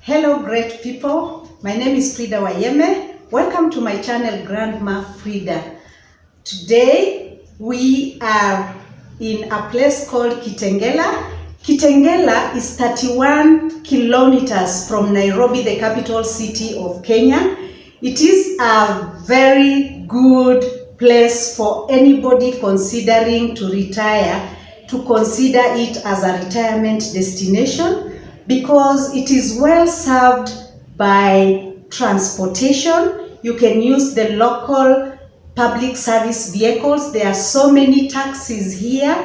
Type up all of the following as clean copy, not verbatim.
Hello great people, my name is Frida Wayeme. Welcome to my channel Grandma Frida. Today we are in a place called Kitengela. Kitengela is 31 kilometers from Nairobi, the capital city of Kenya. It is a very good place for anybody considering to retire to consider it as a retirement destination, because it is well served by transportation. You can use the local public service vehicles. There are so many taxis here.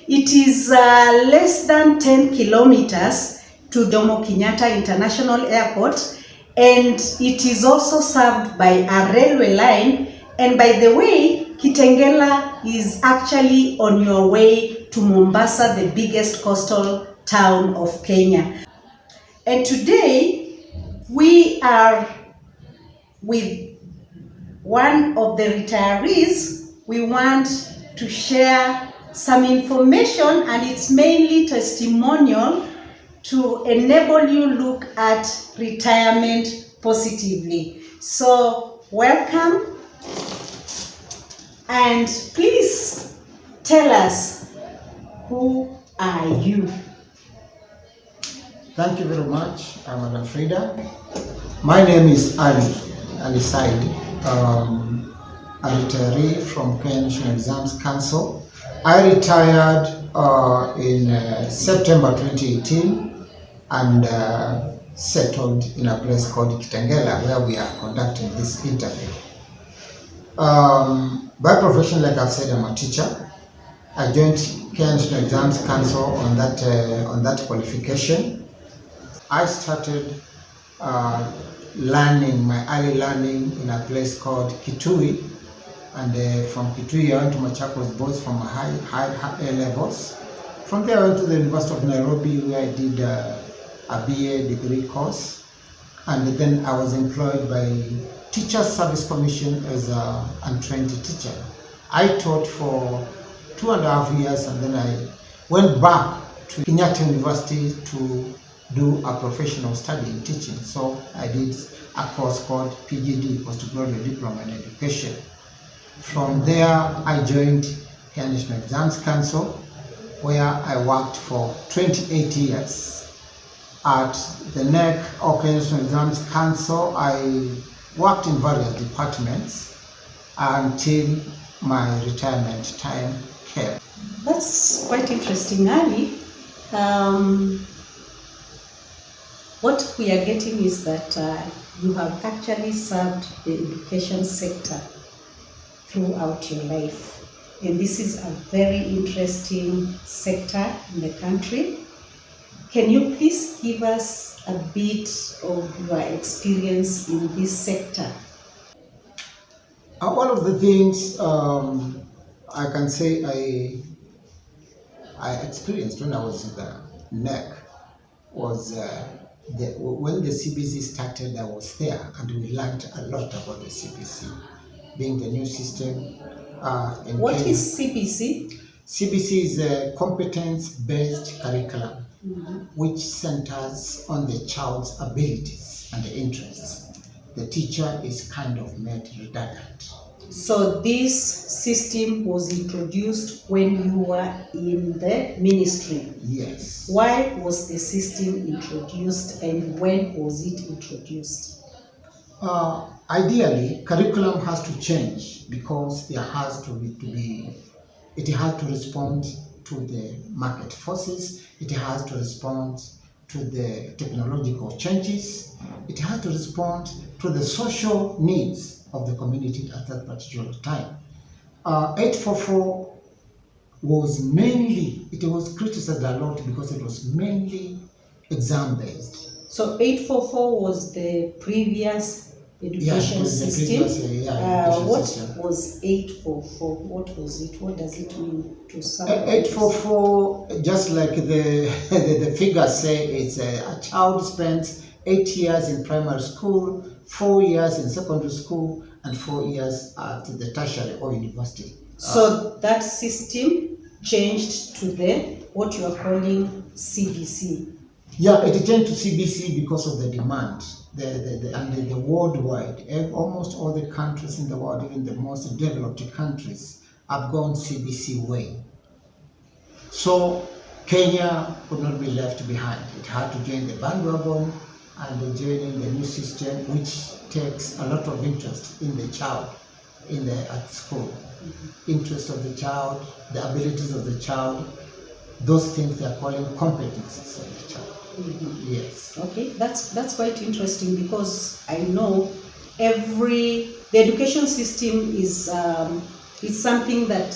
It is less than 10 kilometers to Jomo Kenyatta International Airport, and it is also served by a railway line. And by the way, Kitengela is actually on your way to Mombasa, the biggest coastal town of Kenya. And today we are with one of the retirees. We want to share some information, and it's mainly testimonial to enable you look at retirement positively. So welcome, and please tell us, who are you? Thank you very much, Madam Frida. My name is Ali Said, a retiree from Kenyan National Exams Council. I retired in September 2018 and settled in a place called Kitengela, where we are conducting this interview. By profession, like I've said, I'm a teacher. I joined Kenyan National Exams Council on that qualification. I started learning, my early learning, in a place called Kitui, and from Kitui I went to Machakos boys from high A levels. From there I went to the University of Nairobi, where I did a BA degree course, and then I was employed by Teachers Service Commission as an untrained teacher. I taught for 2.5 years, and then I went back to Kenyatta University to do a professional study in teaching. So I did a course called PGD, Postgraduate Diploma in Education. From there, I joined Kenyan National Exams Council, where I worked for 28 years. At the NEC, or Kenyan National Exams Council, I worked in various departments until my retirement time came. That's quite interesting, Ali. What we are getting is that you have actually served the education sector throughout your life. And this is a very interesting sector in the country. Can you please give us a bit of your experience in this sector? One of the things I can say I experienced when I was in the NEC was when the CBC started. I was there, and we learned a lot about the CBC, being the new system. What is CBC? CBC is a competence-based curriculum, which centers on the child's abilities and interests. The teacher is kind of made redundant. So this system was introduced when you were in the ministry? Yes. Why was the system introduced, and when was it introduced? Ideally, curriculum has to change because there has to be, it has to respond to the market forces, it has to respond to the technological changes, it has to respond to the social needs of the community at that particular time. 844 was mainly, it was criticized a lot because it was mainly exam-based. So 844 was the previous education system. What was 844? What was it? What does it mean to someone? 844, just like the figures say, it's a child spends 8 years in primary school, 4 years in secondary school, and 4 years at the tertiary or university. So that system changed to the what you are calling CBC. Yeah, it changed to CBC because of the demand. The worldwide, almost all the countries in the world, even the most developed countries, have gone CBC way. So Kenya could not be left behind. It had to join the bandwagon and joining the new system, which takes a lot of interest in the child at school. Interest of the child, the abilities of the child, those things they are calling competencies of the child. Yes. Okay, that's quite interesting, because I know the education system is something that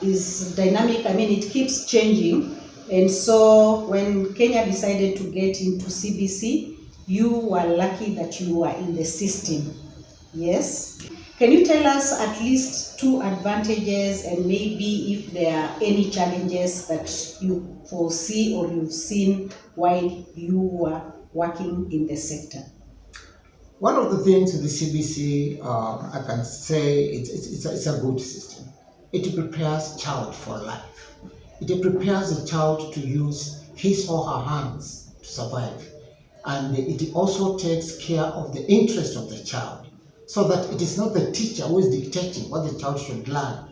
is dynamic. I mean, it keeps changing, and so when Kenya decided to get into CBC, you were lucky that you were in the system. Yes. Can you tell us at least two advantages, and maybe if there are any challenges that you foresee or you've seen while you were working in the sector? One of the things with the CBC, I can say it's a good system. It prepares child for life. It prepares the child to use his or her hands to survive. And it also takes care of the interest of the child, so that it is not the teacher who is dictating what the child should learn,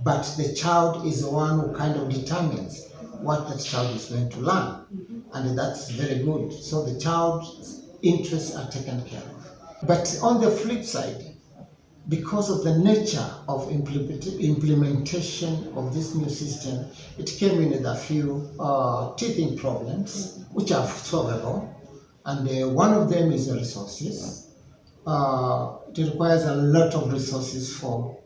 but the child is the one who kind of determines what that child is going to learn. And that's very good. So the child's interests are taken care of. But on the flip side, because of the nature of implementation of this new system, it came in with a few teething problems, which are solvable. And one of them is the resources. It requires a lot of resources for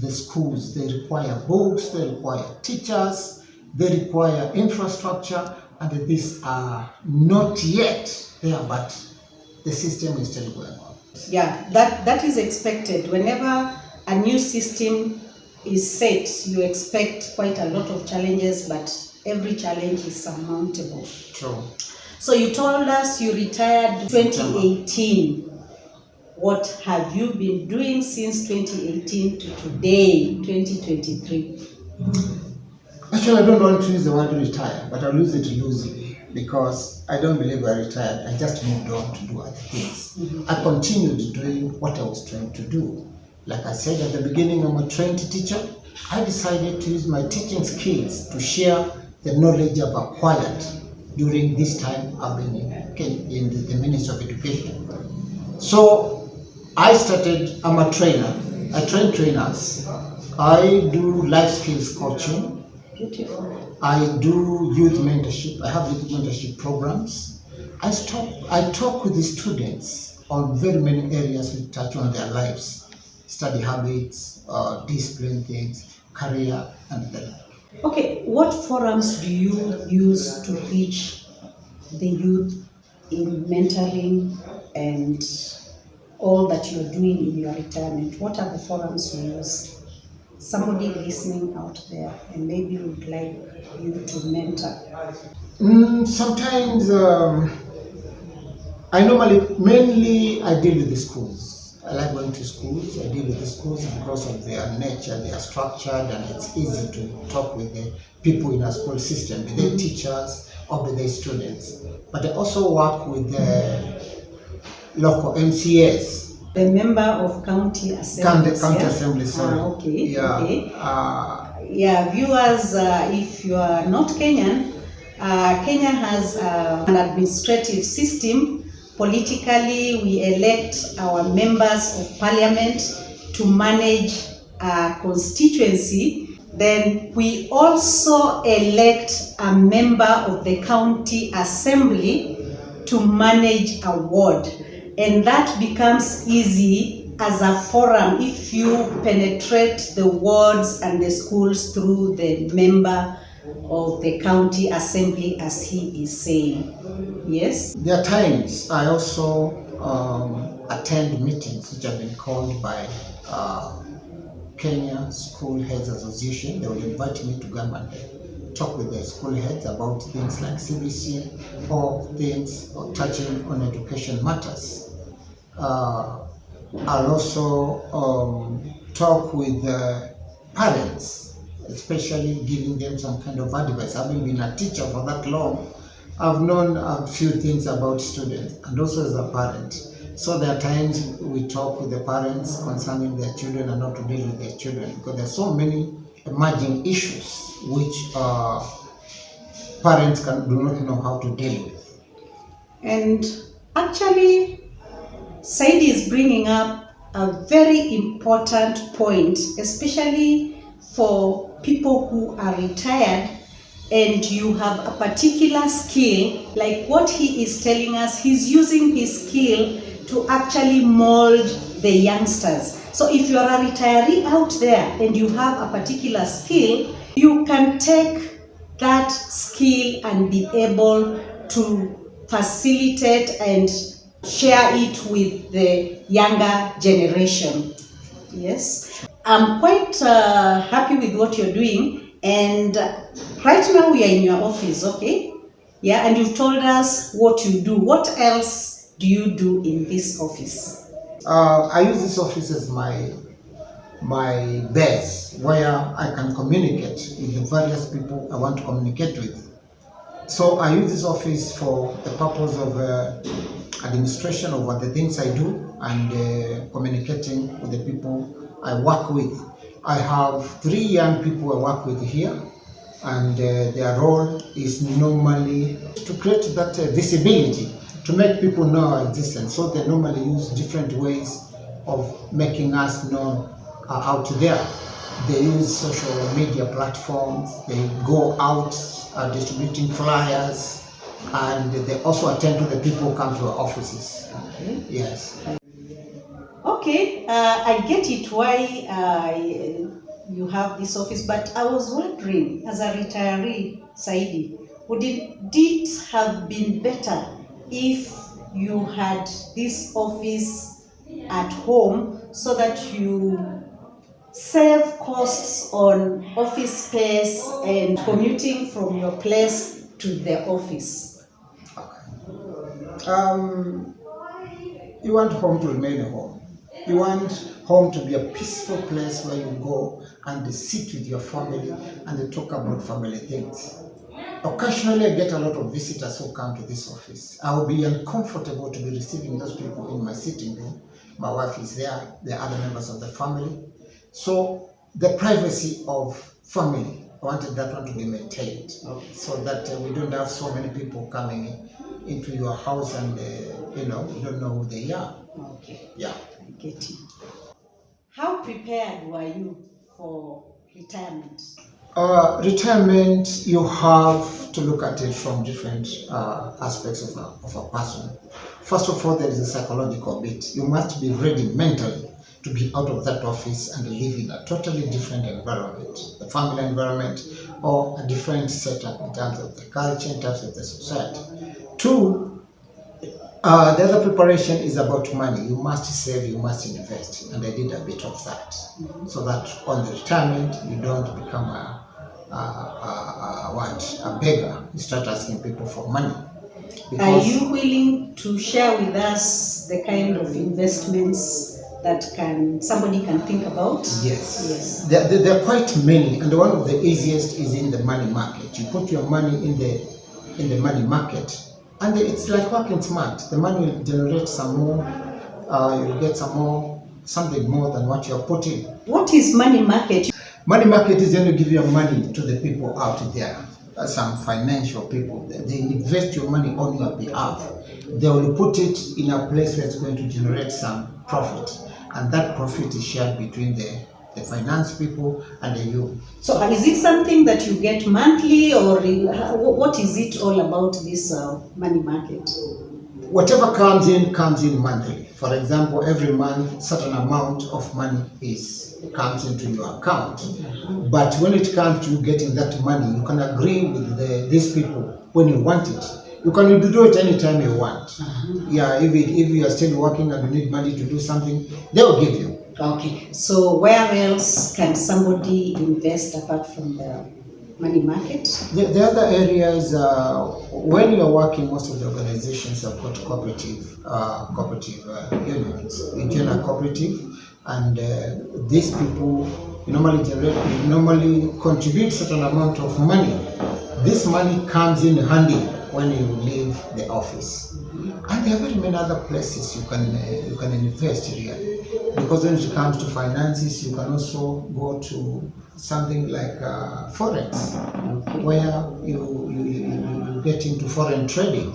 the schools. They require books, they require teachers, they require infrastructure, and these are not yet there, but the system is still going on. Yeah, that is expected. Whenever a new system is set, you expect quite a lot of challenges, but every challenge is surmountable. True. So you told us you retired 2018. What have you been doing since 2018 to today, 2023? Actually, I don't want to use the word retire, but I'll use it loosely, because I don't believe I retired. I just moved on to do other things. I continued doing what I was trying to do. Like I said at the beginning, I'm a trained teacher. I decided to use my teaching skills to share the knowledge I've acquired during this time I've been in the Ministry of Education. So I'm a trainer. I train trainers. I do life skills coaching. Beautiful. I do youth mentorship. I have youth mentorship programs. I talk with the students on very many areas which touch on their lives, study habits, discipline things, career, and the like. Okay, what forums do you use to reach the youth in mentoring and all that you're doing in your retirement? What are the forums you use? Somebody listening out there and maybe would like you to mentor. Sometimes mainly I deal with the schools. I like going to schools. I deal with the schools because of their nature. They are structured, and it's easy to talk with the people in a school system, be they teachers or be they students. But I also work with the local MCAs. The member of county assembly. County assembly, sorry. Okay. Yeah. Okay. Viewers, if you are not Kenyan, Kenya has an administrative system. Politically, we elect our members of parliament to manage a constituency. Then we also elect a member of the county assembly to manage a ward. And that becomes easy as a forum if you penetrate the wards and the schools through the member of the county assembly, as he is saying. Yes? There are times I also attend meetings which have been called by Kenya School Heads Association. They will invite me to come and talk with the school heads about things like CBC or things touching on education matters. I'll also talk with parents, especially giving them some kind of advice. Having been a teacher for that long, I've known a few things about students and also as a parent. So there are times we talk with the parents concerning their children and how to deal with their children, because there are so many emerging issues which parents do not know how to deal with. And actually, Saidi is bringing up a very important point, especially for people who are retired and you have a particular skill, like what he is telling us, he's using his skill to actually mold the youngsters. So if you are a retiree out there and you have a particular skill, you can take that skill and be able to facilitate and share it with the younger generation. Yes, I'm quite happy with what you're doing, and right now we are in your office, okay? Yeah, and you've told us what you do. What else do you do in this office? I use this office as my base where I can communicate with the various people I want to communicate with. So I use this office for the purpose of administration over the things I do and communicating with the people I work with. I have 3 young people I work with here, and their role is normally to create that visibility, to make people know our existence. So they normally use different ways of making us known out there. They use social media platforms, they go out distributing flyers, and they also attend to the people who come to our offices. Okay. Yes. Okay, I get it why you have this office, but I was wondering, as a retiree, Saidi, would it have been better if you had this office at home so that you save costs on office space and commuting from your place to the office? You want home to remain a home. You want home to be a peaceful place where you go and sit with your family and they talk about family things. Occasionally, I get a lot of visitors who come to this office. I will be uncomfortable to be receiving those people in my sitting room. My wife is there, the other members of the family. So the privacy of family, I wanted that one to be maintained, so that we don't have so many people coming into your house and you don't know who they are. Okay. Yeah. I get it. How prepared were you for retirement? Retirement, you have to look at it from different aspects of a person. First of all, there is a psychological bit. You must be ready mentally to be out of that office and live in a totally different environment, the family environment, or a different setup in terms of the culture, in terms of the society. 2, the other preparation is about money. You must save, you must invest, and I did a bit of that, so that on the retirement you don't become a beggar. You start asking people for money. Are you willing to share with us the kind of investments that somebody can think about? Yes. There are quite many, and one of the easiest is in the money market. You put your money in the money market, and it's like working smart. The money will generate some more. You'll get something more than what you're putting. What is money market? Money market is when you give your money to the people out there, some financial people. They invest your money on your behalf. They will put it in a place where it's going to generate some profit, and that profit is shared between the finance people and you. So is it something that you get monthly, or what is it all about, this money market? Whatever comes in monthly. For example, every month certain amount of money comes into your account. But when it comes to getting that money, you can agree with these people when you want it. You can withdraw it anytime you want. Yeah, if you are still working and you need money to do something, they will give you. Okay, so where else can somebody invest apart from the money market? The other areas, when you are working, most of the organizations have got cooperative unions. You join a cooperative, and these people normally contribute certain amount of money. This money comes in handy when you leave the office. And there are very many other places you can invest here, because when it comes to finances, you can also go to something like forex, where you get into foreign trading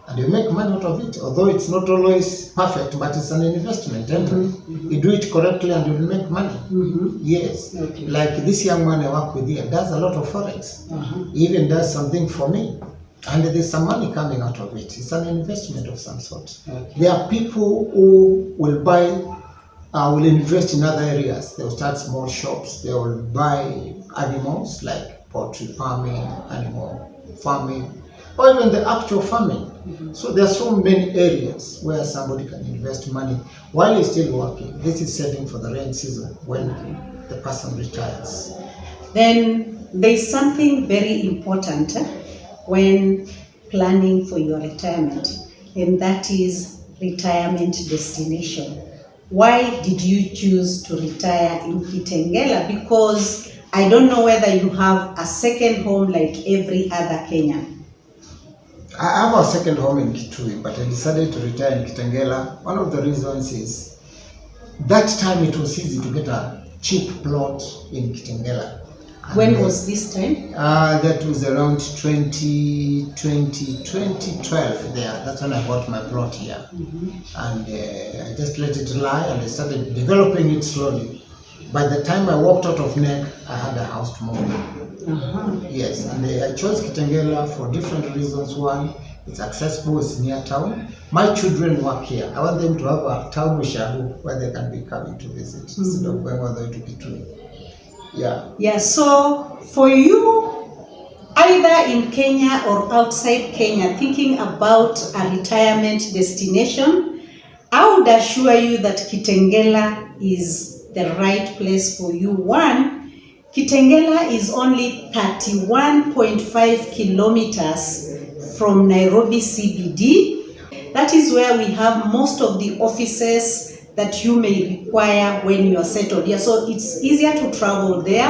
and you make money out of it. Although it's not always perfect, but it's an investment. You do it correctly and you'll make money. Yes. Okay. Like this young man I work with here does a lot of forex. He even does something for me. And there's some money coming out of it. It's an investment of some sort. Okay. There are people who will will invest in other areas. They'll start small shops. They will buy animals like poultry farming, animal farming, or even the actual farming. So there are so many areas where somebody can invest money while he's still working. This is saving for the rain season when the person retires. Then there's something very important when planning for your retirement, and that is retirement destination. Why did you choose to retire in Kitengela? Because I don't know whether you have a second home like every other Kenyan. I have a second home in Kitui, but I decided to retire in Kitengela. One of the reasons is that time it was easy to get a cheap plot in Kitengela. When was this time? That was around 2012 there. That's when I bought my plot here. And I just let it lie and I started developing it slowly. By the time I walked out of NEC, I had a house to move. Yes, and I chose Kitengela for different reasons. One, it's accessible, it's near town. My children work here. I want them to have a town where they can be coming to visit instead of going all the way to Kitui. Yeah, so for you, either in Kenya or outside Kenya, thinking about a retirement destination, I would assure you that Kitengela is the right place for you. One, Kitengela is only 31.5 kilometers from Nairobi CBD. That is where we have most of the offices that you may require when you are settled here. So it's easier to travel there.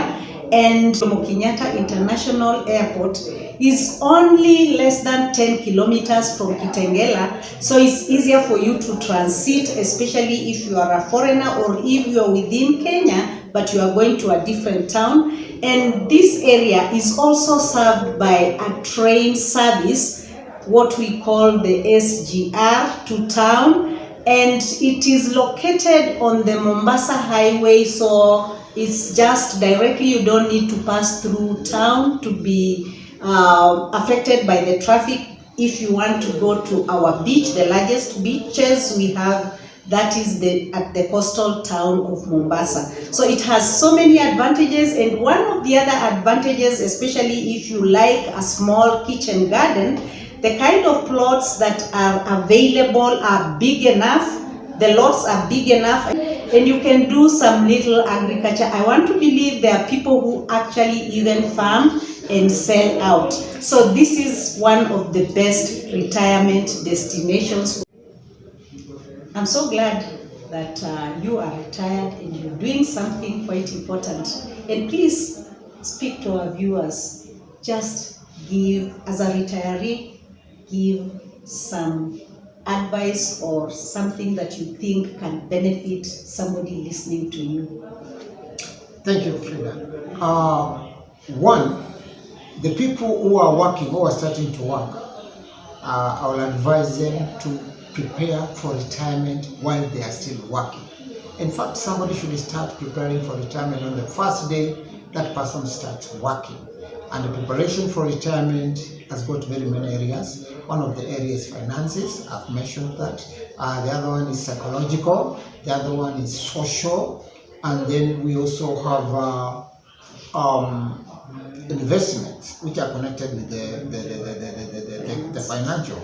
And Jomo Kenyatta International Airport is only less than 10 kilometers from Kitengela. So it's easier for you to transit, especially if you are a foreigner or if you are within Kenya, but you are going to a different town. And this area is also served by a train service, what we call the SGR to town. And it is located on the Mombasa highway, so it's just directly, you don't need to pass through town to be affected by the traffic. If you want to go to our beach, the largest beaches we have, that is at the coastal town of Mombasa. So it has so many advantages, and one of the other advantages, especially if you like a small kitchen garden, the kind of plots that are available are big enough, the lots are big enough, and you can do some little agriculture. I want to believe there are people who actually even farm and sell out. So this is one of the best retirement destinations. I'm so glad that you are retired and you're doing something quite important. And please speak to our viewers. Just give, as a retiree, give some advice or something that you think can benefit somebody listening to you. Thank you, Frida. One, the people who are working, who are starting to work, I will advise them to prepare for retirement while they are still working. In fact, somebody should start preparing for retirement on the first day that person starts working. And the preparation for retirement has got very many areas. One of the areas is finances, I've mentioned that. The other one is psychological, the other one is social, and then we also have investments which are connected with the financial.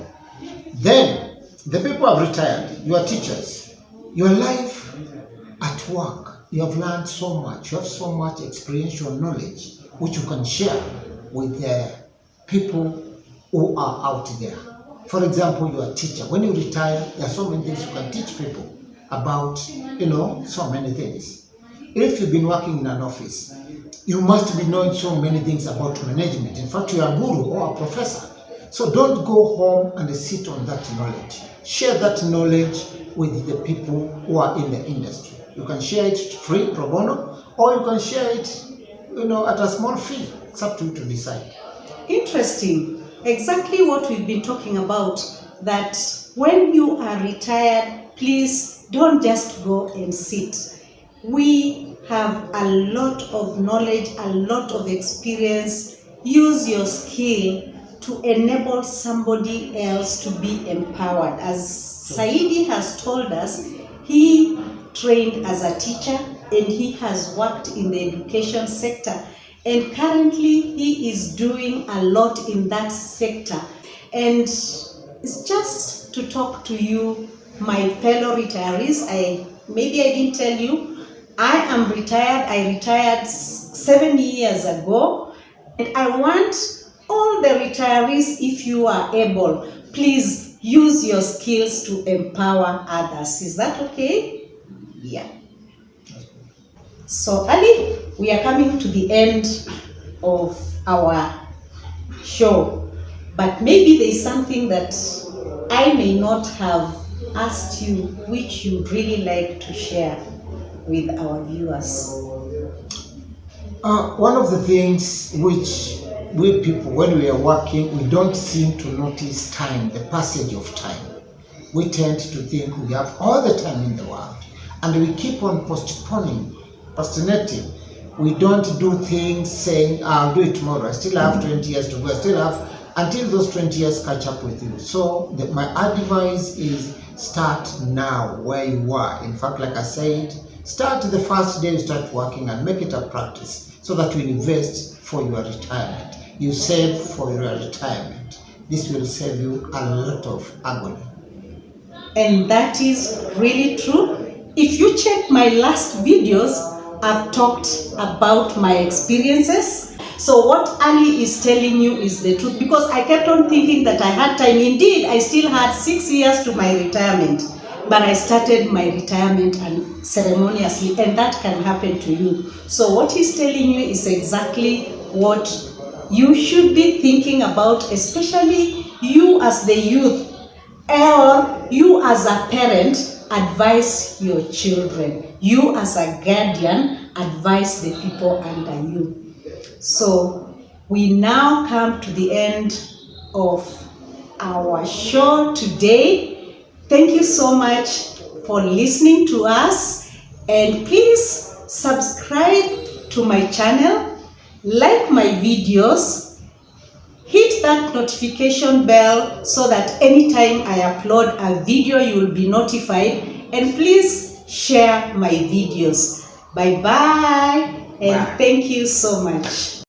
Then, the people who have retired, you are teachers. Your life at work, you have learned so much, you have so much experiential knowledge which you can share with the people who are out there. For example, you are a teacher. When you retire, there are so many things you can teach people about, so many things. If you've been working in an office, you must be knowing so many things about management. In fact, you are a guru or a professor. So don't go home and sit on that knowledge. Share that knowledge with the people who are in the industry. You can share it free, pro bono, or you can share it, at a small fee. It's up to you to decide. Interesting. Exactly what we've been talking about, that when you are retired, please don't just go and sit. We have a lot of knowledge, a lot of experience. Use your skill to enable somebody else to be empowered. As Saidi has told us, he trained as a teacher and he has worked in the education sector, and currently he is doing a lot in that sector. And it's just to talk to you, my fellow retirees. Maybe I didn't tell you, I am retired. I retired 7 years ago, and I want all the retirees, if you are able, please use your skills to empower others. Is that okay? Yeah. So Ali, we are coming to the end of our show, but maybe there is something that I may not have asked you, which you'd really like to share with our viewers. One of the things which we people, when we are working, we don't seem to notice time, the passage of time. We tend to think we have all the time in the world, and we keep on procrastinating. We don't do things saying, I'll do it tomorrow. I still have 20 years to go. I still have until those 20 years catch up with you. So my advice is start now where you are. In fact, like I said, start the first day you start working and make it a practice so that you invest for your retirement. You save for your retirement. This will save you a lot of agony. And that is really true. If you check my last videos, I've talked about my experiences. So what Ali is telling you is the truth, because I kept on thinking that I had time. Indeed, I still had 6 years to my retirement, but I started my retirement ceremoniously, and that can happen to you. So what he's telling you is exactly what you should be thinking about, especially you as the youth, or you as a parent. Advise your children. You as a guardian, advise the people under you. So we now come to the end of our show today. Thank you so much for listening to us, and please subscribe to my channel, like my videos, hit that notification bell so that anytime I upload a video, you will be notified. And please share my videos. Bye-bye, and thank you so much.